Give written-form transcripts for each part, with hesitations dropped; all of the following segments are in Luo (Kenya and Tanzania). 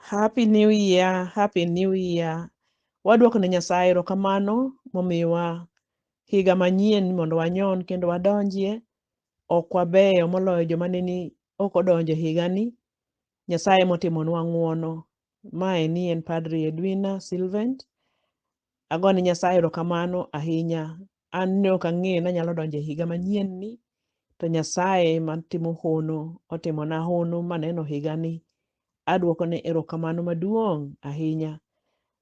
Happy New Year, Happy New Year. Waduoko ne Nyasaye erokamano momiyowa higa manyien mondo wanyon kendo wadonjie. Ok wabeyo moloyo joma neni ok odonjo higani. Nyasaye motimonwa ng'uono. Mae ni en Padri Edwina Sylvent. Agone Nyasaye erokamano ahinya. An ne ok ang'eyo ni anyalo donjo e higa manyien ni, to Nyasaye matimo hono otimona hono maneno higani. Aduoko ne erokamano maduong' ahinya.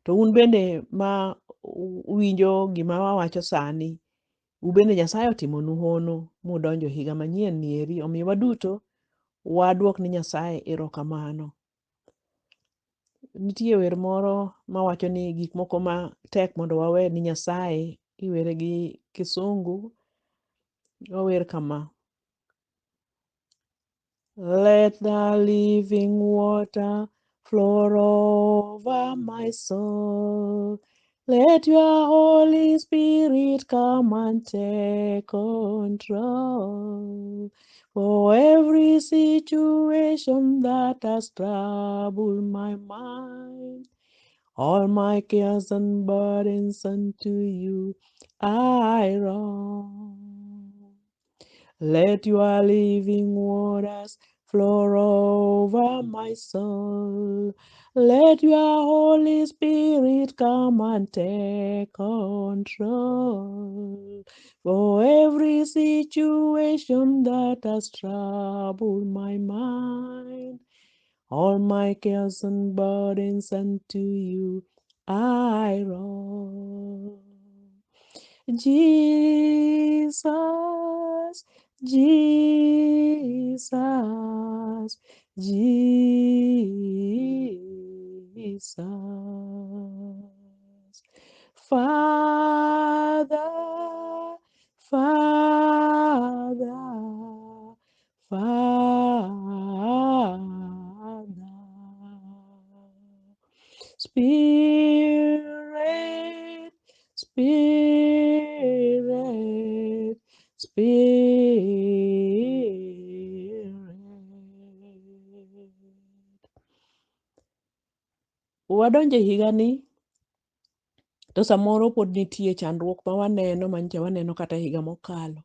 To un bende ma winjo gima wawacho sani, ubende Nyasaye otimonu hono mudonjo higa manyien ni eri. Omiyo waduto waduok ni Nyasaye erokamano. Nitie wer moro mawacho ni gik moko ma tek mondo wawe ni Nyasaye, iwere gi Kisungu. Ower kama: Let the living water flow over my soul. Let your Holy Spirit come and take control. For every situation that has troubled my mind, all my cares and burdens unto you I roll. Let your living waters flow over my soul. Let your Holy Spirit come and take control. For every situation that has troubled my mind, all my cares and burdens unto you I roll. Jesus, Jesus, Jesus. Father, Father, Father. Spirit, Spirit, Spirit. Wadonje higani, to samoro pod nitie chandruok ma waneno manyicha waneno kata higa mokalo.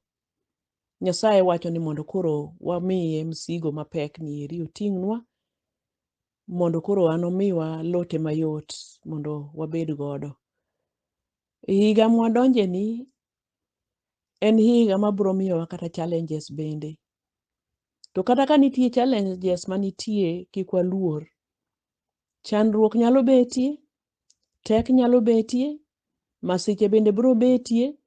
Nyasaye wacho ni mondo koro wamiye msigo mapek ni eri oting'nwa, mondo koro an omiwa lote mayot mondo wabed godo. Higa mwadonje ni en higa mabiro miyowa kata challenges bende. To kata ka nitie challenges manitie, kik waluor. Chandruok nyalo betie, tek nyalo betie, masiche bende biro betie,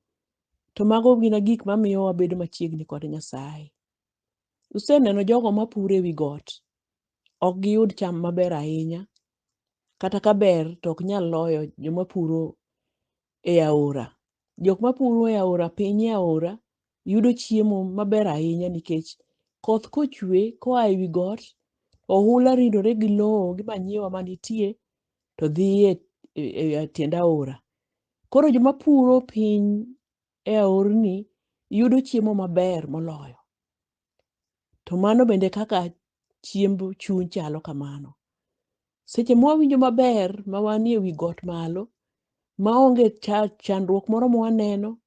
to mago gin gik mamiyo wabedo machiegni kod Nyasaye. Useneno jogo mapuro ewi got, ok giyud cham maber ahinya, kata ka ber to ok nyal loyo joma puro e aora. Jok mapuro e aora, piny e aora, yudo chiemo maber ahinya nikech koth kochwe koa ewi got, ohula ridore gi lowo gi manyiwa manitie to dhi e tiend aora. Koro joma puro piny e aorni yudo chiemo maber moloyo. To mano bende kaka chiemb chuny chalo kamano. Seche mwawinjo maber ma wanie wi got malo, maonge chandruok moro mwaneno,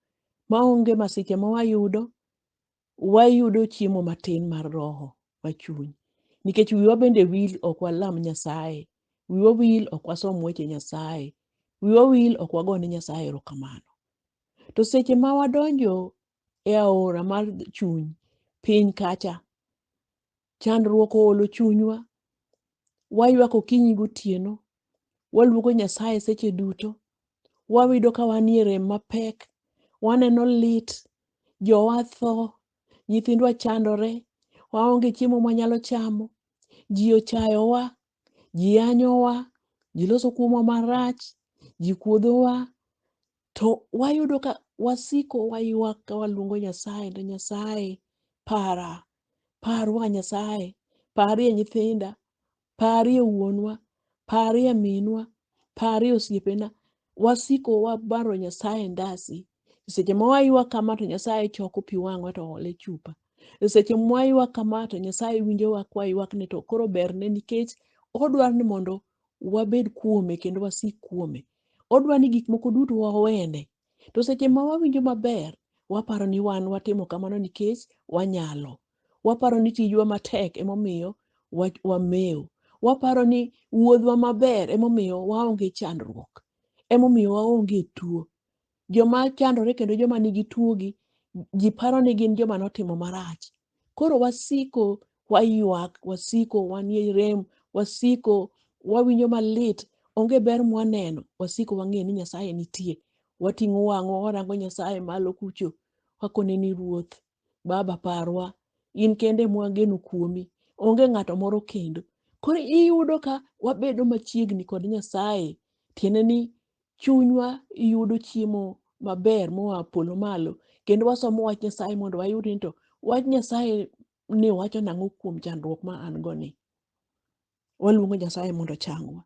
maonge masiche mawayudo, wayudo chiemo matin mar roho machuny. Nikech wiwa bende wil ok walam Nyasaye, wiwa wil ok wasom weche Nyasaye, wiwa wil ok wagone Nyasaye erokamano. To seche ma wadonjo e aora mar chuny, piny kacha, chandruok oolo chunywa, waywak okinyi gotieno, waluongo Nyasaye seche duto, wawinjo ka wanie rem mapek, waneno lit, jowa tho, nyithindwa chandore, waonge chiemo mwanyalo chamo, ji ochayowa, ji yanyowa, ji loso kuomwa marach, ji kuodhowa, to wayudo ka wasiko waywak ka waluongo Nyasaye, to Nyasaye para, parwa Nyasaye, parie nyithinda, parie wuonwa, parie minwa, parie osiepena. Wasiko wabaro Nyasaye ndasi. Seche ma waywak kama to Nyasaye choko pi wang'wa to ole chupa. Seche ma waywak kama to Nyasaye winjowa kwa ywakne to koro berne nikech odwar ni mondo wabed kuome kendo wasik kuome. Odwa ni gik moko duto wawene. To seche ma wawinjo maber, waparo ni wan watimo kamano nikech wanyalo. Waparo ni tijwa matek emomiyo wamewo. Waparo ni wuodhwa maber emomiyo waonge chandruok. Emomiyo waonge tuo. Joma chandore kendo joma nigi tuogi, ji paro ni gin joma notimo marach. Koro wasiko waywak, wasiko wanie rem, wasiko wawinjo malit, onge ber mwaneno, wasiko wang'e ni Nyasaye nitie. Wating'o wang'wa warango Nyasaye malo kucho, wakone ni Ruoth, Baba parwa, in kende mwageno kuomi, onge ng'ato moro kendo. Koro iyudo ka wabedo machiegni kod Nyasaye, tiende ni chunywa yudo chiemo maber moa polo malo, kendo wasomo wach Nyasaye mondo wayud ni to wach Nyasaye ni wacho nang'o kuom chandruok ma an go ni. Waluongo Nyasaye mondo changwa.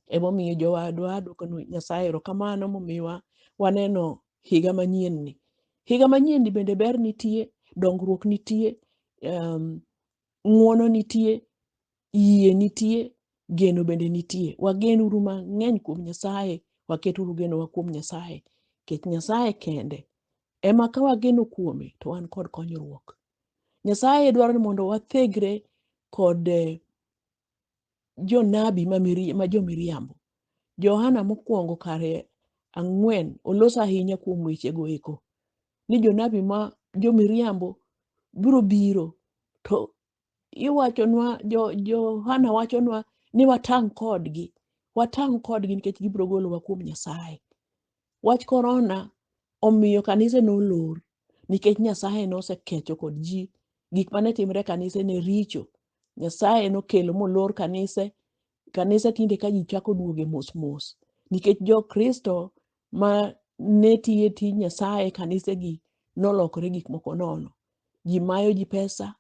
Emomiyo jowadwa adwoko Nyasaye erokamano momiwa waneno higa manyien ni. Higa manyien ni bende ber nitie, dongruok nitie, ng'uono nitie, yie nitie, geno bende nitie. Wagenuru mang'eny kuom Nyasaye, waketuru genowa kuom Nyasaye. Kech Nyasaye kende ema ka wageno kuome to wan kod konyruok. Nyasaye dwaro ni mondo wathegre kod jonabi ma jo miriambo. Johana mokwongo kare 4 oloso ahinya kuom wechego eko. Ni jonabi ma jo miriambo biro biro, to iwachonwa, Johana wachonwa ni watang' kodgi nikech gibiro golowa kuom Nyasaye. Wach korona omiyo kanise nolor, nikech Nyasaye nosekecho kod ji, gik mane timre kanise ne richo. Nyasaye nokelo molor kanise tinde ka ji chako duoge mos mos, nikech jo Kristo ma ne tiye tij Nyasaye kanise gi nolokore gik moko nono. Ji mayo ji pesa,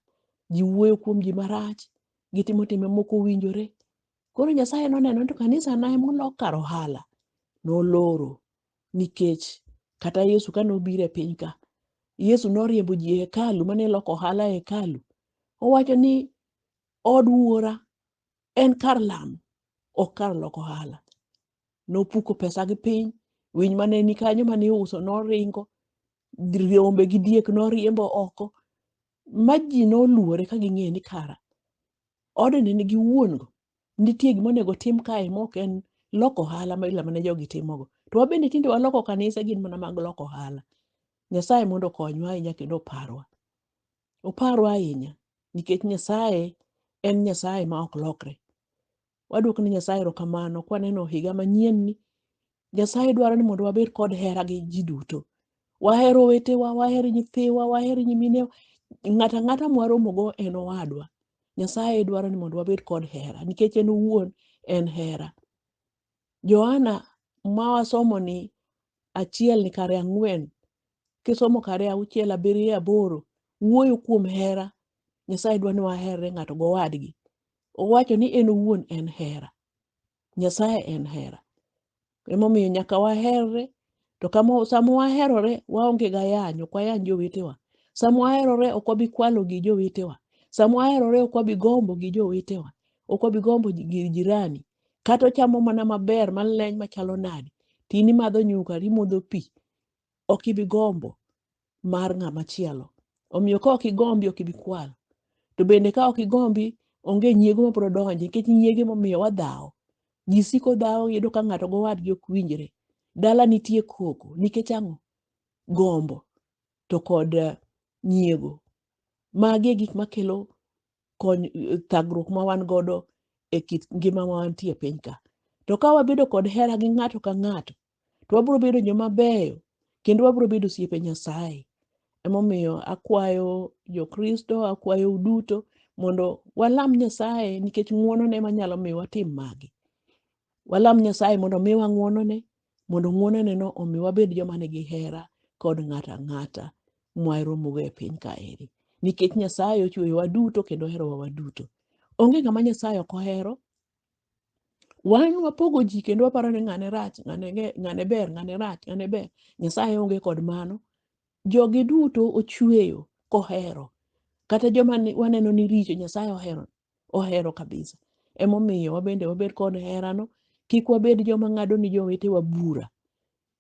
ji wuoyo kuom ji marach, gitimo time moko winjore. Koro Nyasaye noneno to kanisa na molok kar ohala, noloro. Nikech kata Yesu ka nobiro e piny ka, Yesu noriembo ji e hekalu mane loko ohala e hekalu. Owacho ni od wuora en kar lamo, ok kar loko ohala. Nopuko pesa gi piny, winy mane ni kanyo mane ouso noringo, rombe gi diek noriembo oko. Ma ji noluore ka ging'e ni kara odene nigi wuon-go, nitie gima onego tim kae mok en loko ohala mane jogi timogo. To wabende tinde waloko kanise gin mana mag loko ohala. Nyasaye mondo okonywa ahinya kendo oparwa ahinya, nikech Nyasaye en Nyasaye ma ok lokre. Wadwoko ni Nyasaye erokamano kwaneno higa manyien ni. Nyasaye dwaro ni mondo wabed kod hera gi ji duto. Wahero wetewa, wahero nyithiwa, wahero nyiminewa, ng'ata ng'ata mwaromogo en owadwa. Nyasaye dwaro ni mondo wabed kod hera, nikech en owuon en hera. Johana ma wasomo ni 1 ni kare 4, kisomo kare 6, 7, 8, wuoyo kuom hera. Nyasaye dwaro ni waherre ng'ato gowadgi. Owacho ni en owuon en hera. Nyasaye en hera. Emomiyo nyaka waherre, to sama waherore waonge ga yanyo, ok wayany jowetewa. Sama waherore ok wabi kwalo gi jowetewa. Sama waherore ok wabi gombo gi jowetewa. Ok wabi gombo gi jirani. Kata chamo mana maber maleny machalo nade, tini madho nyuka, imodho pi, ok ibi gombo mar ng'ama chielo. Omiyo ka ok igombi ok ibi kwalo. To bende ka ok igombi, onge nyiego mabiro donje, nikech nyiege momiyo wadhawo. Ji siko dhawo, yudo ka ng'ato gowadgi ok winjre. Dala nitie koko, nikech ang'o? Gombo to kod nyiego. Magi e gik makelo thagruok ma wan godo e kit ngima ma wantie e piny ka. To ka wabedo kod hera gi ng'ato ka ng'ato, to wabiro bedo joma beyo, kendo wabiro bedo osiepe Nyasaye. Emomiyo akwayo jokristo, akwayo duto mondo walam Nyasaye, nikech ng'uonone ema nyalo miyo watim magi. Walam Nyasaye mondo miwa ng'uonone, mondo ng'uonone no omi wabed joma nigi hera kod ng'ata ng'ata mwaromogo e piny kaeri. Nikech Nyasaye ochweyowa duto kendo oherowa waduto. Onge ng'ama Nyasaye ok ohero. Wan wapogo ji kendo waparo ni ng'ane rach, ng'ane ber, ng'ane rach, ng'ane ber. Nyasaye onge kod mano. Jogi duto ochweyo kohero. Kata joma waneno ni richo, Nyasaye ohero kabisa. Emomiyo wabende wabed kod herano, kik wabed joma ng'ado ni jowetewa bura,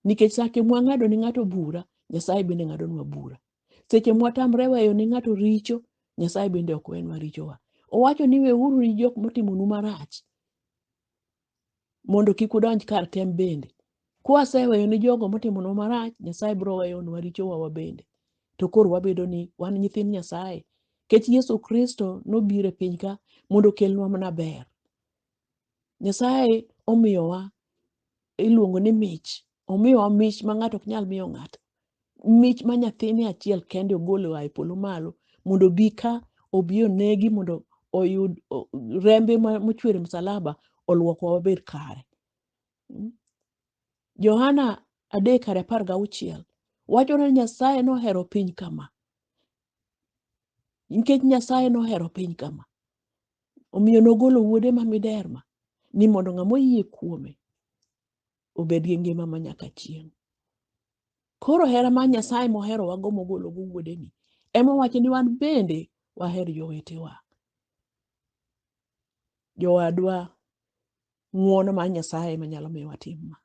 nikech seche mwang'ado ni ng'ato bura, Nyasaye bende ng'ado nwa bura. Seche mwatamre weyo ni ng'ato richo, Nyasaye bende ok wenwa richowa. Owacho ni weuru ni jok motimonu marach, mondo kik udonj kar tem bende. Kwaseweyo ni jogo motimonwa marach, Nyasaye biro weyonwa richowa wabende. To koro wabedo ni wan nyithind Nyasaye. Kech Yesu Kristo nobiro e piny ka mondo okelnwa mana ber. Nyasaye omiyowa iluongo ni mich. Omiyowa mich ma ng'ato ok nyal miyo ng'ato. Mich ma nyathine achiel kende ogolo e polo malo, mondo obi ka obi onegi mondo oyud rembe mochwere msalaba olwokwa wabed kare. Johana 3:16 wacho ni Nyasaye nohero piny kama. Nikech Nyasaye nohero piny kama, omiyo nogolo wuode ma miderma, ni mondo ng'ama oyie kuome obed gi ngima ma nyaka chieng'. Koro hera ma Nyasaye mohero wago mogolo go wuodeni, emowacho ni wan bende waher jowetewa. Jowadwa, ng'uono mar Nyasaye manyalo miyo watim ma.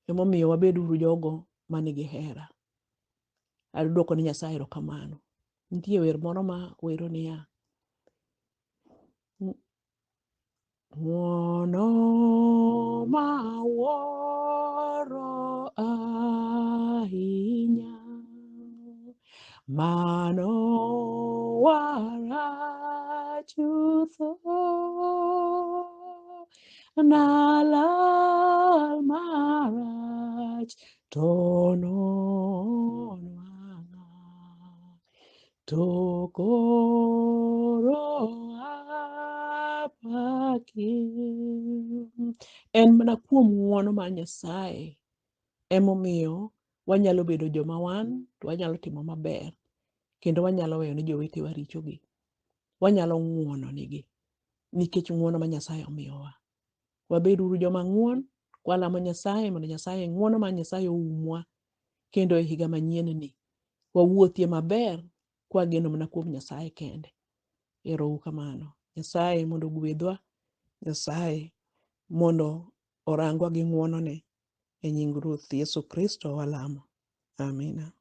Emomiyo wabed uru jogo manigi hera. Adwoko ni Nyasaye erokamano. Nitie wer moro ma wero niya, ng'uono ma wuoro ahinya, mano wara chutho, nalal marach to nonwang'a, to koro apaki. En mana kuom ng'uono mar Nyasaye emomiyo wanyalo bedo joma wan, to wanyalo timo maber, kendo wanyalo weyo ni jowetewa richogi. Wanyalo ng'uono nigi, nikech ng'uono ma Nyasaye omiyowa. Wabed uru joma ng'uon, walamo Nyasaye mondo Nyasaye, ng'uono mar Nyasaye oumwa, kendo e higa manyien ni wawuothie maber kwageno mana kuom Nyasaye kende. Erokamano. Nyasaye mondo ogwedhwa, Nyasaye mondo orangwa gi ng'uonone. E nying Ruoth Yesu Kristo walamo. Amina.